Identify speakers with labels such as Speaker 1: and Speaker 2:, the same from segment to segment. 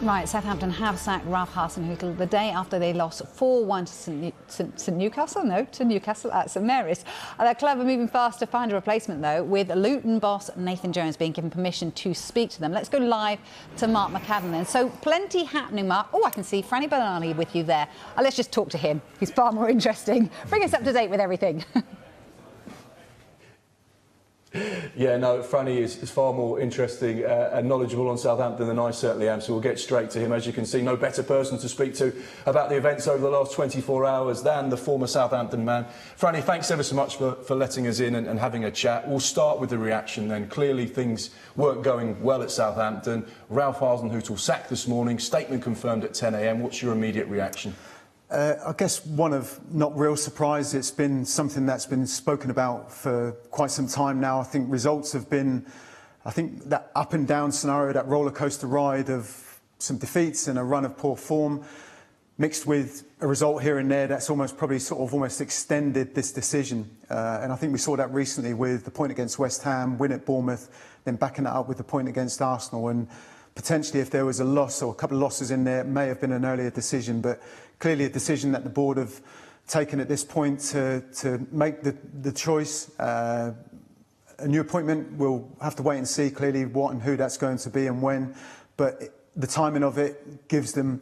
Speaker 1: Right, Southampton have sacked Ralph Hasenhuttl the day after they lost 4-1 to Newcastle. No, to Newcastle at St Mary's. Their club are moving fast to find a replacement, though, with Luton boss Nathan Jones being given permission to speak to them. Let's go live to Mark McAdam then. So, plenty happening, Mark. Oh, I can see Franny Bernali with you there. Let's just talk to him. He's far more interesting. Bring us up to date with everything.
Speaker 2: Yeah, no, Franny is far more interesting and knowledgeable on Southampton than I certainly am, so we'll get straight to him. As you can see, no better person to speak to about the events over the last 24 hours than the former Southampton man. Franny, thanks ever so much for letting us in and having a chat. We'll start with the reaction then. Clearly things weren't going well at Southampton. Ralph Hasenhuttl sacked this morning, statement confirmed at 10 a.m. What's your immediate reaction?
Speaker 3: I guess one of not real surprise. It's been something that's been spoken about for quite some time now. I think results have been, that up and down scenario, that roller coaster ride of some defeats and a run of poor form, mixed with a result here and there that's probably almost extended this decision. And I think we saw that recently with the point against West Ham, win at Bournemouth, then backing it up with the point against Arsenal. And potentially, if there was a loss or a couple of losses in there, it may have been an earlier decision, but clearly a decision that the board have taken at this point to make the choice. A new appointment, we'll have to wait and see clearly what and who that's going to be and when, but the timing of it gives them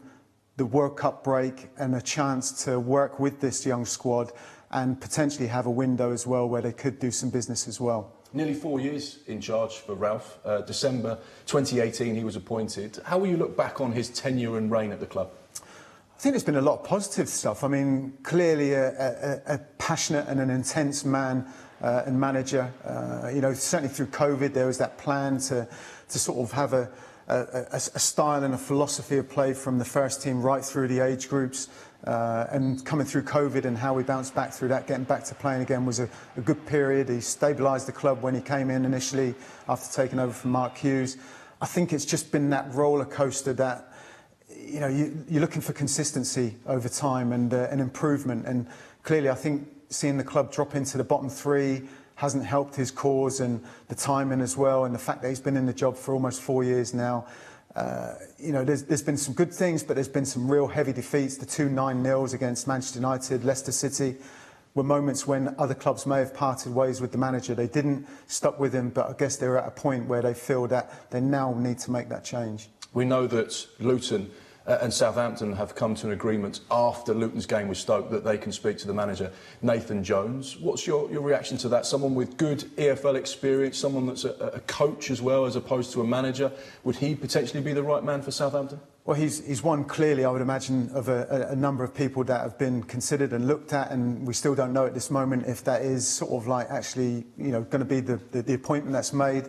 Speaker 3: the World Cup break and a chance to work with this young squad and potentially have a window as well where they could do some business as well.
Speaker 2: Nearly 4 years in charge for Ralph. December 2018 he was appointed. How will you look back on his tenure and reign at the club?
Speaker 3: I think there's been a lot of positive stuff. I mean, clearly a passionate and an intense man and manager. You know, certainly through COVID there was that plan to have a style and a philosophy of play from the first team right through the age groups. And coming through COVID and how we bounced back through that, getting back to playing again was a good period. He stabilised the club when he came in initially after taking over from Mark Hughes. I think it's just been that roller coaster that, you know, you're looking for consistency over time and improvement. And clearly I think seeing the club drop into the bottom three hasn't helped his cause, and the timing as well, and the fact that he's been in the job for almost 4 years now. You know, there's been some good things, but there's been some real heavy defeats. The 2 9-0s against Manchester United, Leicester City were moments when other clubs may have parted ways with the manager. They didn't, stuck with him, but I guess they're at a point where they feel that they now need to make that change.
Speaker 2: We know that Luton and Southampton have come to an agreement after Luton's game with Stoke that they can speak to the manager, Nathan Jones. What's your reaction to that? Someone with good EFL experience, someone that's a coach as well as opposed to a manager. Would he potentially be the right man for Southampton?
Speaker 3: Well, he's one clearly, I would imagine, of a number of people that have been considered and looked at, and we still don't know at this moment if that is actually, you know, going to be the appointment that's made.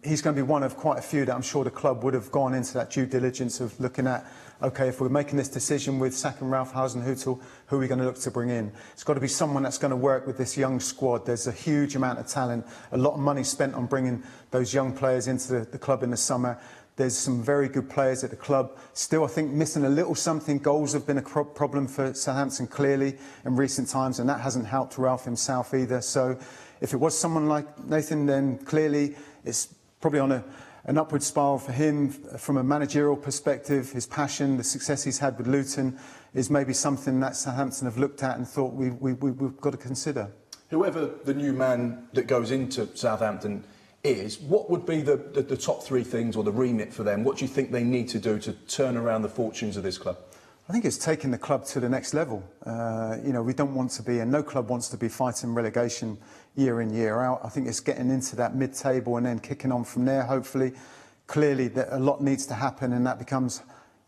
Speaker 3: He's going to be one of quite a few that I'm sure the club would have gone into that due diligence of looking at, OK, if we're making this decision with sacking Ralph Hasenhuttl, who are we going to look to bring in? It's got to be someone that's going to work with this young squad. There's a huge amount of talent, a lot of money spent on bringing those young players into the club in the summer. There's some very good players at the club. Still, I think, missing a little something. Goals have been a problem for Southampton, clearly, in recent times, and that hasn't helped Ralph himself either. So if it was someone like Nathan, then clearly it's probably on an upward spiral for him. From a managerial perspective, his passion, the success he's had with Luton is maybe something that Southampton have looked at and thought we've got to consider.
Speaker 2: Whoever the new man that goes into Southampton is, what would be the top 3 things or the remit for them? What do you think they need to do to turn around the fortunes of this club?
Speaker 3: I think it's taking the club to the next level. You know, we don't want to be, and no club wants to be fighting relegation year in, year out. I think it's getting into that mid-table and then kicking on from there, hopefully. Clearly, that a lot needs to happen, and that becomes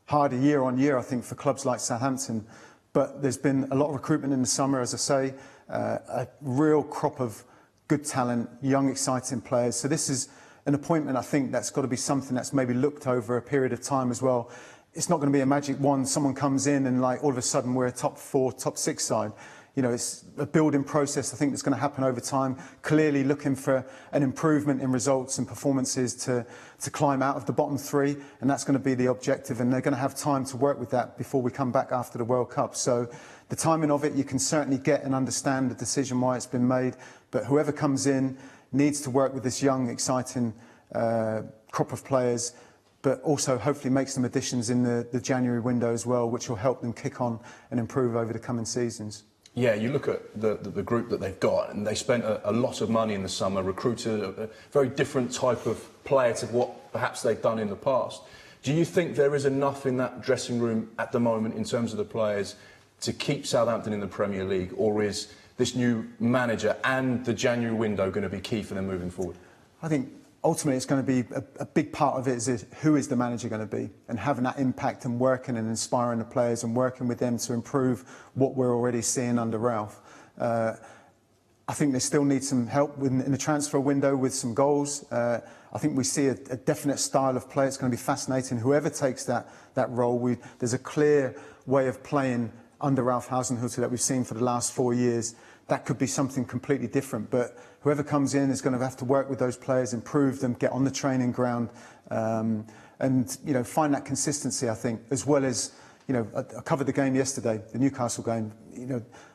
Speaker 3: harder year on year, I think, for clubs like Southampton. But there's been a lot of recruitment in the summer, as I say, a real crop of good talent, young, exciting players. So this is an appointment, I think, that's got to be something that's maybe looked over a period of time as well. It's not going to be a magic wand. Someone comes in and, like, all of a sudden we're a top 4, top 6 side. You know, it's a building process, I think, that's going to happen over time. Clearly looking for an improvement in results and performances to climb out of the bottom 3, and that's going to be the objective, and they're going to have time to work with that before we come back after the World Cup. So the timing of it, you can certainly get and understand the decision why it's been made, but whoever comes in needs to work with this young, exciting crop of players, but also hopefully make some additions in the January window as well, which will help them kick on and improve over the coming seasons.
Speaker 2: Yeah, you look at the group that they've got, and they spent a lot of money in the summer, recruited a very different type of player to what perhaps they've done in the past. Do you think there is enough in that dressing room at the moment in terms of the players to keep Southampton in the Premier League, or is this new manager and the January window going to be key for them moving forward?
Speaker 3: I think ultimately it's going to be a big part of it is who is the manager going to be, and having that impact and working and inspiring the players and working with them to improve what we're already seeing under Ralph. I think they still need some help in the transfer window with some goals. I think we see a definite style of play. It's going to be fascinating. Whoever takes that role, there's a clear way of playing under Ralph Hasenhuttl that we've seen for the last 4 years. That could be something completely different, but whoever comes in is going to have to work with those players, improve them, get on the training ground, and find that consistency. I think, as well as I covered the game yesterday, the Newcastle game.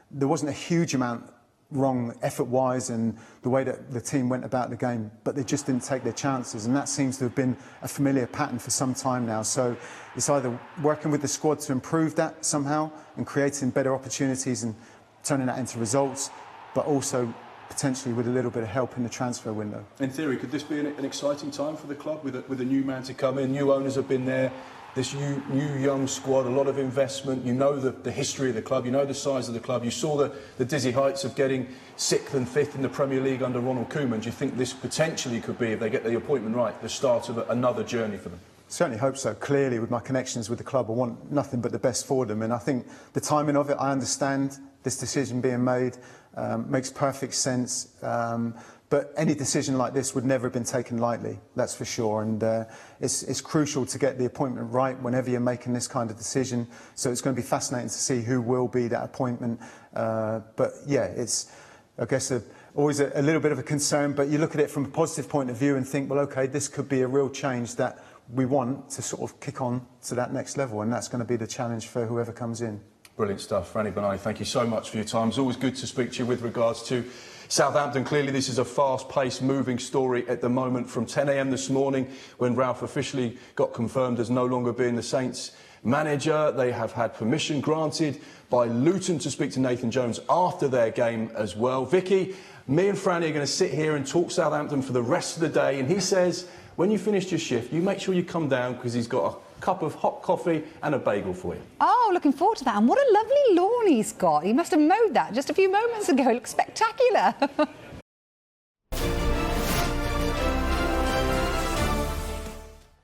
Speaker 3: There wasn't a huge amount wrong effort-wise and the way that the team went about the game, but they just didn't take their chances, and that seems to have been a familiar pattern for some time now. So it's either working with the squad to improve that somehow and creating better opportunities and turning that into results, but also potentially with a little bit of help in the transfer window.
Speaker 2: In theory, could this be an exciting time for the club with a new man to come in? New owners have been there. This new young squad, a lot of investment. You know the history of the club, you know the size of the club. You saw the dizzy heights of getting 6th and 5th in the Premier League under Ronald Koeman. Do you think this potentially could be, if they get the appointment right, the start of another journey for them?
Speaker 3: Certainly hope so. Clearly, with my connections with the club, I want nothing but the best for them. And I think the timing of it, I understand this decision being made, makes perfect sense. But any decision like this would never have been taken lightly, that's for sure. And it's crucial to get the appointment right whenever you're making this kind of decision. So it's going to be fascinating to see who will be that appointment. But yeah, it's, I guess, always a little bit of a concern. But you look at it from a positive point of view and think, well, OK, this could be a real change that we want to sort of kick on to that next level. And that's going to be the challenge for whoever comes in.
Speaker 2: Brilliant stuff. Rani Benani, thank you so much for your time. It's always good to speak to you with regards to Southampton. Clearly, this is a fast-paced, moving story at the moment. From 10 a.m. this morning, when Ralph officially got confirmed as no longer being the Saints manager, they have had permission granted by Luton to speak to Nathan Jones after their game as well. Vicky, me and Franny are going to sit here and talk Southampton for the rest of the day. And he says, when you finished your shift, you make sure you come down because he's got a cup of hot coffee and a bagel for you.
Speaker 1: Oh, looking forward to that. And what a lovely lawn he's got. He must have mowed that just a few moments ago. It looks spectacular.